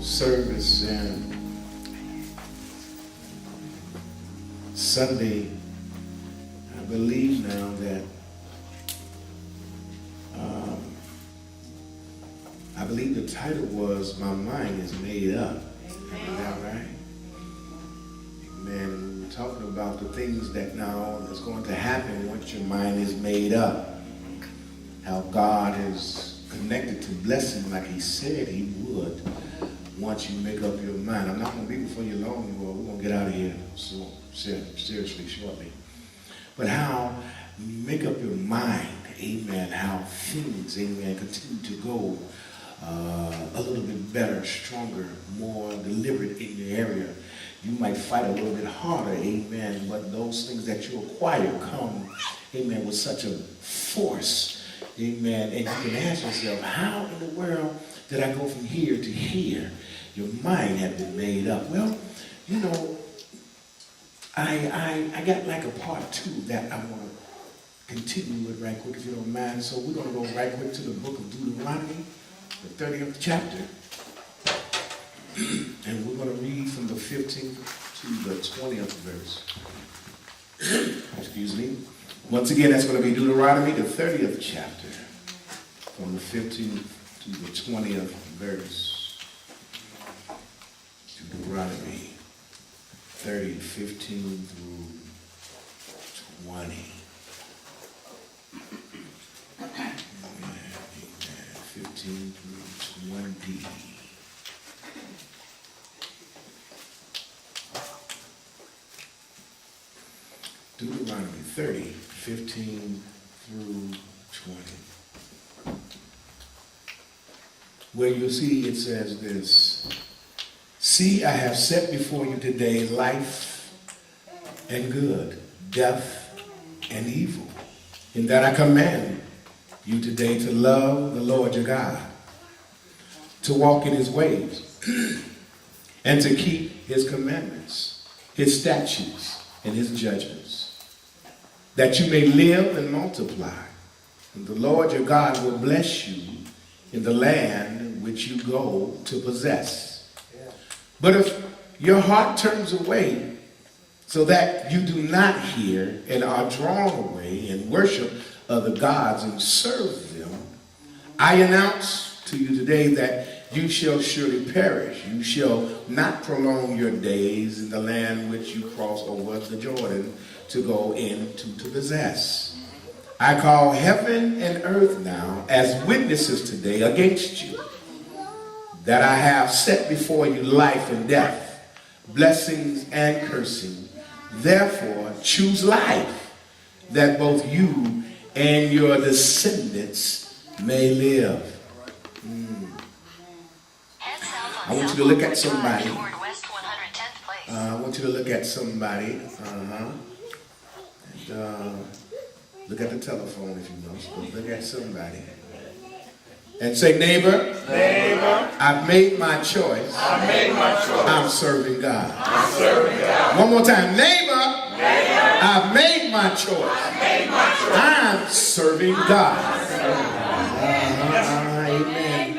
service and Sunday, I believe now that I believe the title was "My Mind Is Made Up." Is that right? Amen. We were talking about the things that now is going to happen once your mind is made up. How God is connected to blessing like He said He would once you make up your mind. I'm not going to be before you long, we're going to get out of here so seriously shortly. But how you make up your mind, amen, how things, amen, continue to go a little bit better, stronger, more deliberate in your area. You might fight a little bit harder, amen, but those things that you acquire come, amen, with such a force, amen, and you can ask yourself, how in the world did I go from here to here? Your mind had been made up. Well, you know, I got like a part two that I want to continue with right quick, if you don't mind. So we're going to go right quick to the book of Deuteronomy, the 30th chapter. And we're going to read from the 15th to the 20th verse. Excuse me. Once again, that's going to be Deuteronomy, the 30th chapter, from the 15th to the 20th verse. Deuteronomy 30, 15 through 20. Amen. 15 through 20. Deuteronomy 30, 15 through 20. Where you'll see it says this: See, I have set before you today life and good, death and evil. In that I command you today to love the Lord your God, to walk in His ways, and to keep His commandments, His statutes, and His judgments, that you may live and multiply. And the Lord your God will bless you in the land which you go to possess. But if your heart turns away so that you do not hear and are drawn away and worship other gods and serve them, I announce to you today that you shall surely perish. You shall not prolong your days in the land which you cross over the Jordan to go into to possess. I call heaven and earth now as witnesses today against you, that I have set before you life and death, blessings and cursing. Therefore choose life, that both you and your descendants may live. I want you to look at somebody. I want you to look at somebody. And, look at the telephone if you must, but look at somebody. And say, neighbor, I've made my choice. I'm serving God. One more time. Neighbor, I've made my choice. I'm serving God. Amen.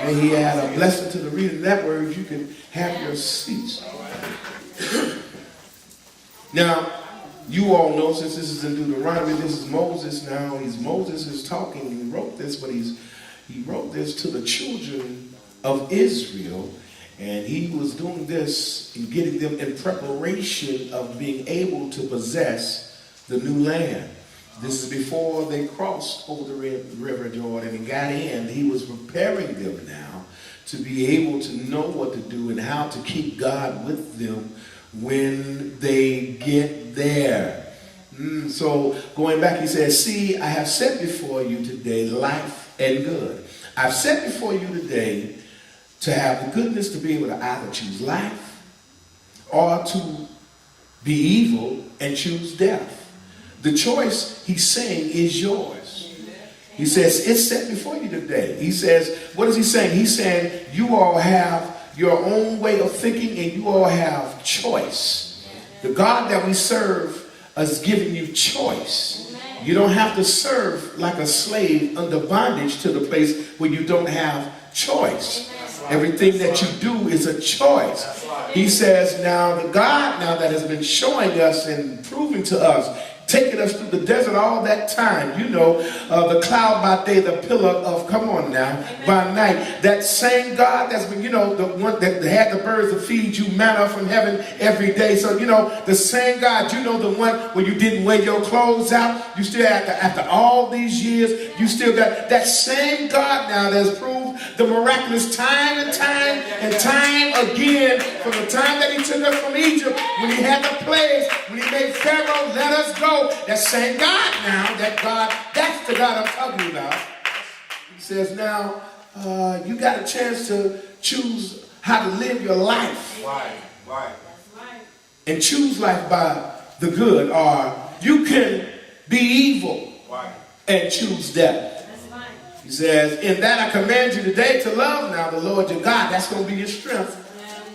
May He add a blessing to the reading of that word. You can have your seats. Now, you all know, since this is in Deuteronomy, this is Moses now. Moses is talking. He wrote this, but he wrote this to the children of Israel. And he was doing this and getting them in preparation of being able to possess the new land. This is before they crossed over the river Jordan and got in. He was preparing them now to be able to know what to do and how to keep God with them when they get there. So going back, he says, see, I have set before you today life and good. I've set before you today to have the goodness to be able to either choose life or to be evil and choose death. The choice, he's saying, is yours. He says, it's set before you today. He says, what is he saying? He's saying, you all have your own way of thinking and you all have choice. The God that we serve is giving you choice. You don't have to serve like a slave under bondage to the place where you don't have choice. Everything that you do is a choice. He says now, the God now that has been showing us and proving to us, taking us through the desert all that time, you know, the cloud by day, the pillar of, come on now, by night. That same God that's been, you know, the one that had the birds to feed you manna from heaven every day. So, you know, the same God, you know, the one where you didn't wear your clothes out. You still, after all these years, you still got that same God now that has proved the miraculous time and time and time again, from the time that he took us from Egypt, when he had the plagues, when he made Pharaoh let us go. That same God now, that God, that's the God I'm talking about. He says now, you got a chance to choose how to live your life. Right. And choose life by the good, or you can be evil and choose death. He says, in that I command you today to love now the Lord your God. That's going to be your strength.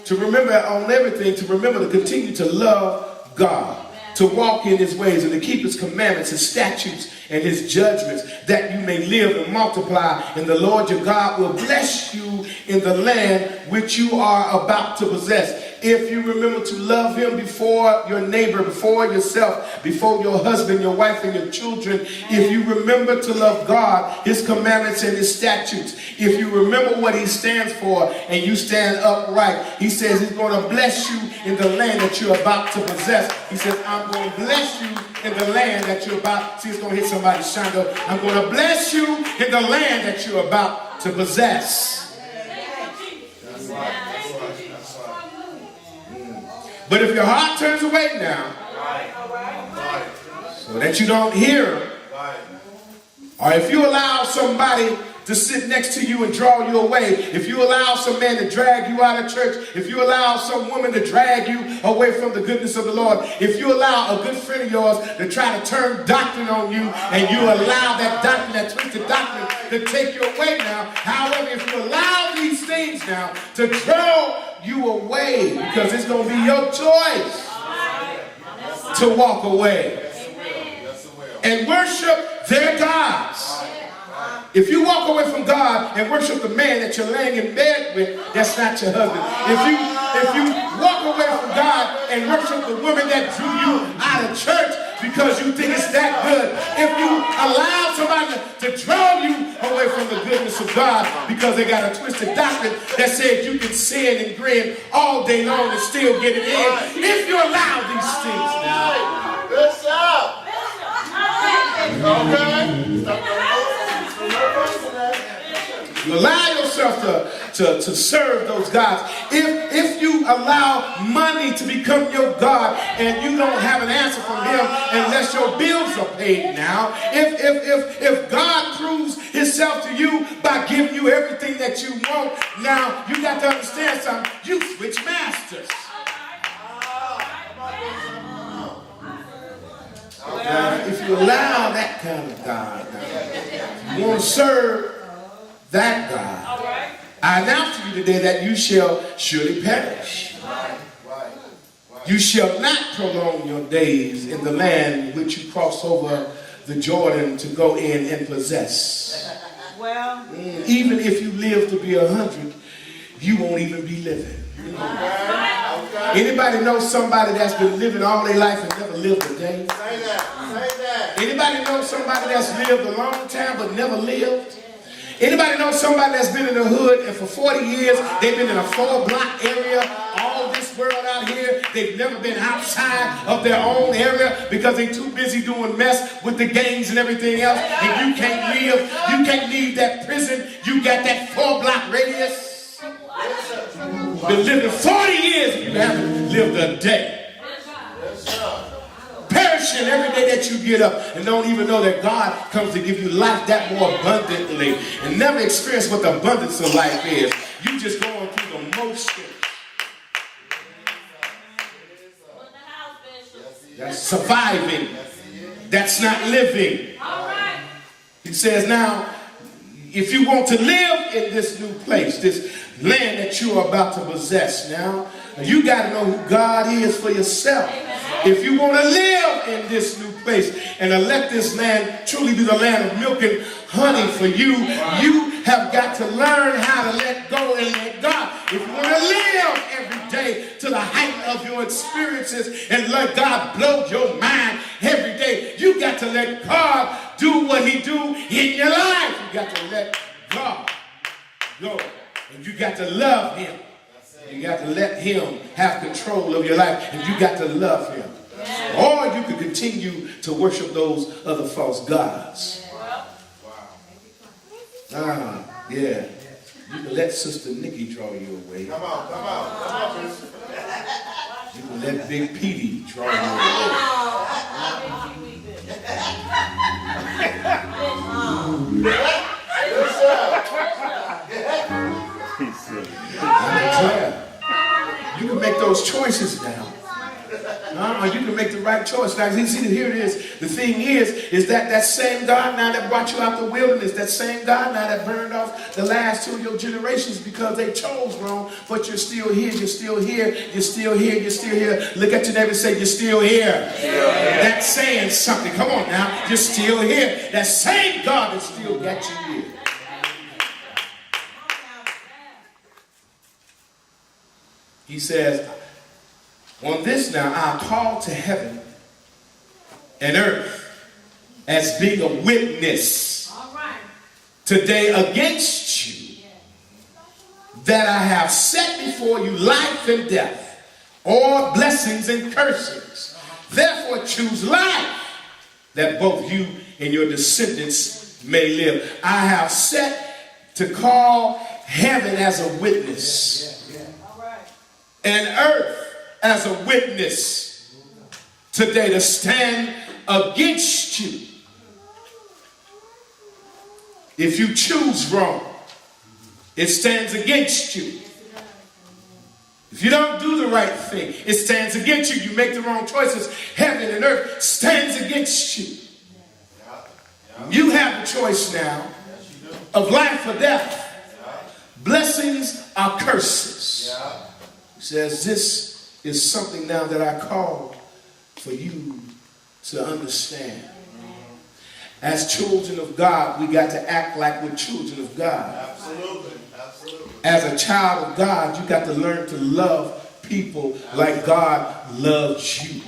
To remember on everything, to remember to continue to love God, to walk in his ways and to keep his commandments, his statutes, and his judgments, that you may live and multiply, and the Lord your God will bless you in the land which you are about to possess. If you remember to love him before your neighbor, before yourself, before your husband, your wife, and your children, if you remember to love God, his commandments and his statutes, if you remember what he stands for and you stand upright, he says he's going to bless you in the land that you're about to possess. He says, I'm going to bless you in the land that you're about. See, it's going to hit somebody's shando. I'm going to bless you in the land that you're about to possess. But if your heart turns away now, so that you don't hear him, or if you allow somebody to sit next to you and draw you away, if you allow some man to drag you out of church, if you allow some woman to drag you away from the goodness of the Lord, if you allow a good friend of yours to try to turn doctrine on you, and you allow that doctrine, that twisted doctrine, to take you away now, however, if you allow these things now to draw you away, because it's going to be your choice to walk away and worship their gods. If you walk away from God and worship the man that you're laying in bed with, that's not your husband. If you walk away from God and worship the woman that drew you out of church because you think it's that good, if you allow somebody to draw you away from the goodness of God because they got a twisted doctrine that says you can sin and grin all day long and still get it in, if you allow these things now. You allow yourself to serve those gods. If you allow money to become your God and you don't have an answer from him unless your bills are paid now, if God proves himself to you by giving you everything that you want, now you got to understand something. You switch masters. If you allow that kind of God, you want to serve that God, I announce to you today that you shall surely perish. You shall not prolong your days in the land which you cross over the Jordan to go in and possess. Well, even if you live to be 100, you won't even be living. Anybody know somebody that's been living all their life and never lived a day? Say that. Anybody know somebody that's lived a long time but never lived? Anybody know somebody that's been in the hood and for 40 years they've been in a 4-block area, all this world out here, they've never been outside of their own area because they're too busy doing mess with the gangs and everything else, and you can't leave that prison, you got that 4-block radius. Been living 40 years and you haven't lived a day. Perishing every day that you get up and don't even know that God comes to give you life that more abundantly and never experience what the abundance of life is. You just going through the motion. That's surviving. That's not living. He says now, if you want to live in this new place, this land that you are about to possess now, you got to know who God is for yourself. If you want to live in this new place. And to let this land truly be the land of milk and honey for you, you have got to learn how to let go and let God. If you want to live every day to the height of your experiences and let God blow your mind every day, you got to let God do what he do in your life. You got to let God go. And you got to love him. You got to let him have control of your life. And you got to love him. Or you can continue to worship those other false gods. Yeah. You can let Sister Nikki draw you away. Come on, come on, come on. You can let Big Petey draw you away. You can make those choices now. You can make the right choice. Now, you see, here it is. The thing is that same God now that brought you out the wilderness, that same God now that burned off the last two of your generations because they chose wrong, but you're still here, you're still here, you're still here, you're still here. Look at your neighbor and say, you're still here. That's saying something. Come on now. You're still here. That same God that still got you here. He says, on this now, I call to heaven and earth as being a witness today against you, that I have set before you life and death, or blessings and cursings. Therefore choose life, that both you and your descendants may live. I have set to call heaven as a witness, and earth as a witness today to stand against you. If you choose wrong, it stands against you. If you don't do the right thing, it stands against you. You make the wrong choices, heaven and earth stands against you. You have the choice now of life or death. Blessings or curses. He says this is something now that I call for you to understand. As children of God, we got to act like we're children of God. Absolutely. Absolutely. As a child of God, you got to learn to love people like God loves you.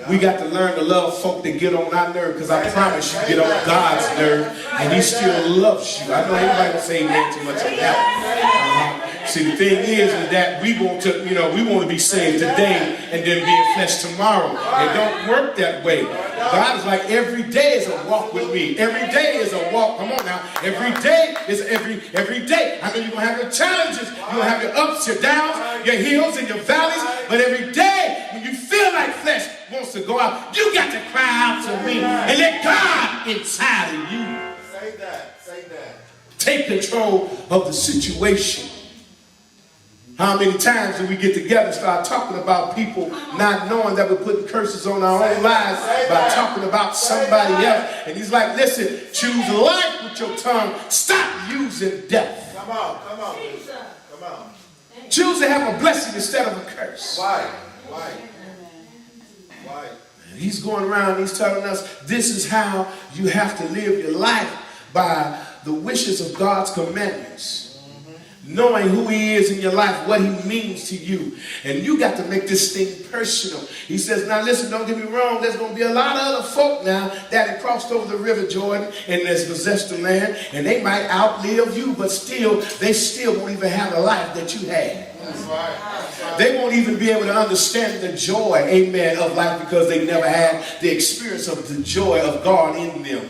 We got to learn to love folk that get on our nerve, because I promise you get on God's nerve and he still loves you. I know everybody will say amen too much of that. See, the thing is that we want to be saved today and then be in flesh tomorrow. It don't work that way. God is like, every day is a walk with me. Every day is a walk. Come on now. Every day is every day. I know you're going to have your challenges. You're going to have your ups, your downs, your hills and your valleys. But every day when you feel like flesh wants to go out, you got to cry out to me and let God inside of you. Say that. Say that. Take control of the situation. How many times do we get together and start talking about people not knowing that we're putting curses on our own lives by talking about somebody else? And he's like, listen, choose life with your tongue. Stop using death. Come on, come on. Come on. Choose to have a blessing instead of a curse. Why? Why? Why? And he's going around and he's telling us this is how you have to live your life, by the wishes of God's commandments. Knowing who he is in your life, what he means to you. And you got to make this thing personal. He says, now listen, don't get me wrong, there's going to be a lot of other folk now that have crossed over the river Jordan and has possessed the land, and they might outlive you, but still, they still won't even have the life that you had. That's right. That's right. They won't even be able to understand the joy, amen, of life, because they never had the experience of the joy of God in them.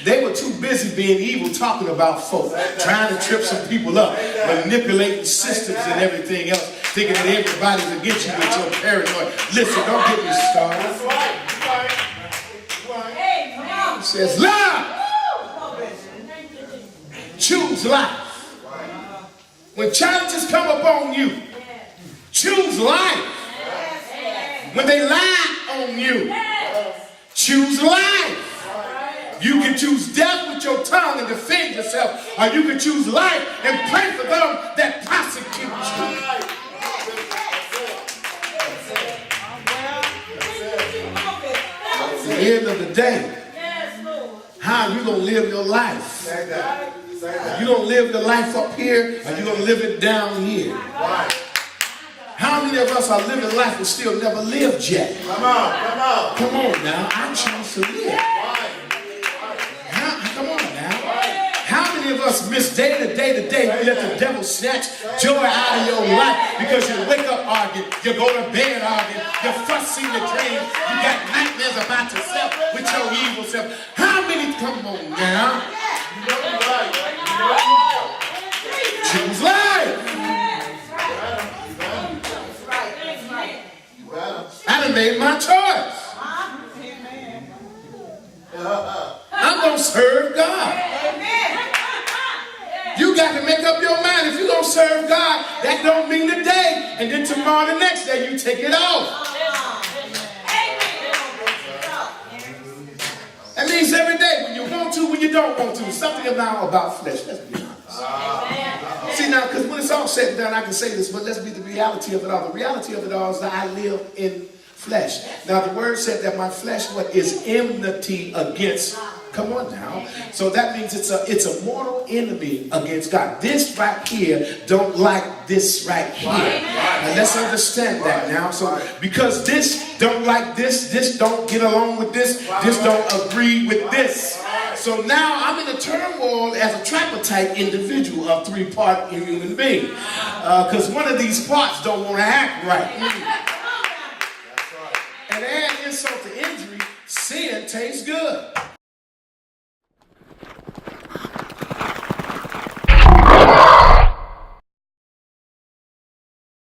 They were too busy being evil, talking about folk, trying to trip some people up, manipulating systems and everything else, thinking that everybody's against you with your paranoid. Listen, don't get me started. That's right. It says, love. Choose life. When challenges come upon you, choose life. When they lie on you, choose life. You can choose death with your tongue and defend yourself, or you can choose life and pray for them that persecute you. today. How you going to live your life? You going to live the life up here, or you going to live it down here? How many of us are living life and still never lived yet? Come on now. I choose to live. Come on now. How many of us miss day to day to day? You let the devil snatch joy out of your life because you wake up arguing, you go to bed arguing, you're fussing the dreams, you got nightmares about yourself with your evil self. How many, come on now, choose life. I done made my choice. I'm going to serve God. You got to make up your mind. If you're going to serve God, that don't mean today. And then tomorrow, the next day, you take it off. That means every day, when you want to, when you don't want to. Something about flesh. Let's be honest. See now, because when it's all said and done, I can say this, but let's be the reality of it all. The reality of it all is that I live in flesh. Now, the word said that my flesh is enmity against. Come on now. So that means it's a mortal enemy against God. This right here don't like this right here. And let's understand that now. So because this don't like this don't get along with this don't agree with this. So now I'm in a turmoil as a tripartite individual, a three-part human being. Because one of these parts don't want to act right. And add insult to injury, sin tastes good.